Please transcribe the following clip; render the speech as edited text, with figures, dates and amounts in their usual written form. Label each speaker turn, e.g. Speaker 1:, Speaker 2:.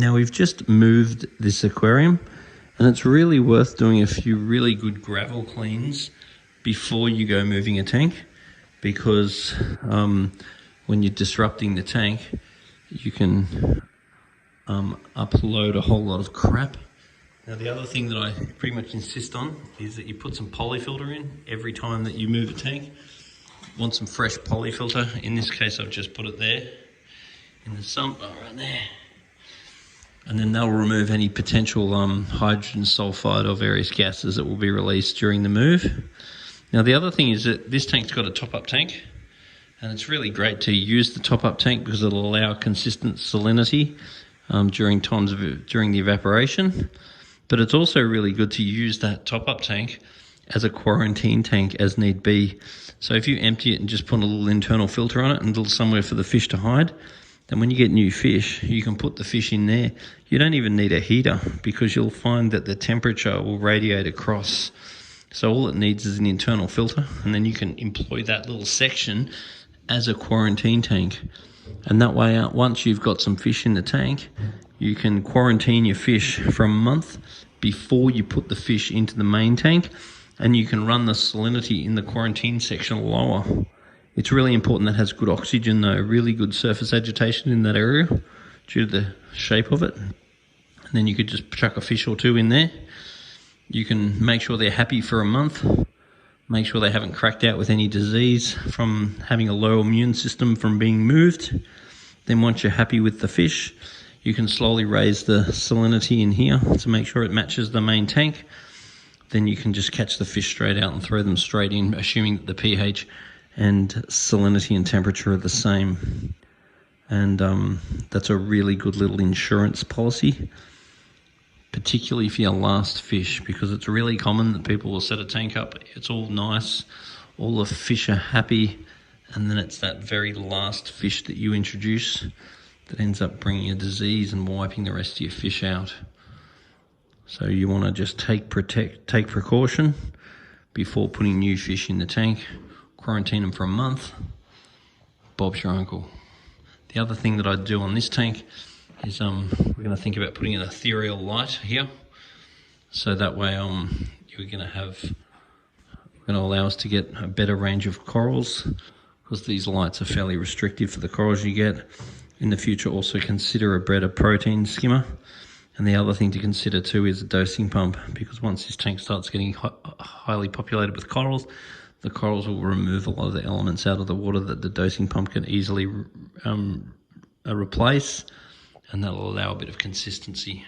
Speaker 1: Now we've just moved this aquarium, and it's really worth doing a few really good gravel cleans before you go moving a tank, because when you're disrupting the tank, you can upload a whole lot of crap. Now the other thing that I pretty much insist on is that you put some polyfilter in every time that you move a tank. Want some fresh polyfilter. In this case I've just put it there in the sump, right there. And then they'll remove any potential hydrogen sulfide or various gases that will be released during the move. Now the other thing is that this tank's got a top-up tank, and it's really great to use the top-up tank because it'll allow consistent salinity during the evaporation. But it's also really good to use that top-up tank as a quarantine tank as need be. So if you empty it and just put a little internal filter on it and a little somewhere for the fish to hide, then when you get new fish, you can put the fish in there. You don't even need a heater, because you'll find that the temperature will radiate across. So all it needs is an internal filter, and then you can employ that little section as a quarantine tank. And that way, once you've got some fish in the tank, you can quarantine your fish for a month before you put the fish into the main tank, and you can run the salinity in the quarantine section lower. It's really important that it has good oxygen though, really good surface agitation in that area due to the shape of it. And then you could just chuck a fish or two in there. You can make sure they're happy for a month. Make sure they haven't cracked out with any disease from having a low immune system from being moved. Then once you're happy with the fish, you can slowly raise the salinity in here to make sure it matches the main tank. Then you can just catch the fish straight out and throw them straight in, assuming that the pH and salinity and temperature are the same. And that's a really good little insurance policy, particularly for your last fish, because it's really common that people will set a tank up, it's all nice, all the fish are happy, and then it's that very last fish that you introduce that ends up bringing a disease and wiping the rest of your fish out. So you want to just take precaution before putting new fish in the tank. Quarantine them for a month. Bob's your uncle. The other thing that I do on this tank is we're going to think about putting an ethereal light here, so that way you're going to allow us to get a better range of corals, because these lights are fairly restrictive for the corals you get. In the future, also consider a better protein skimmer. And the other thing to consider too is a dosing pump, because once this tank starts getting highly populated with corals, the corals will remove a lot of the elements out of the water that the dosing pump can easily replace, and that will allow a bit of consistency.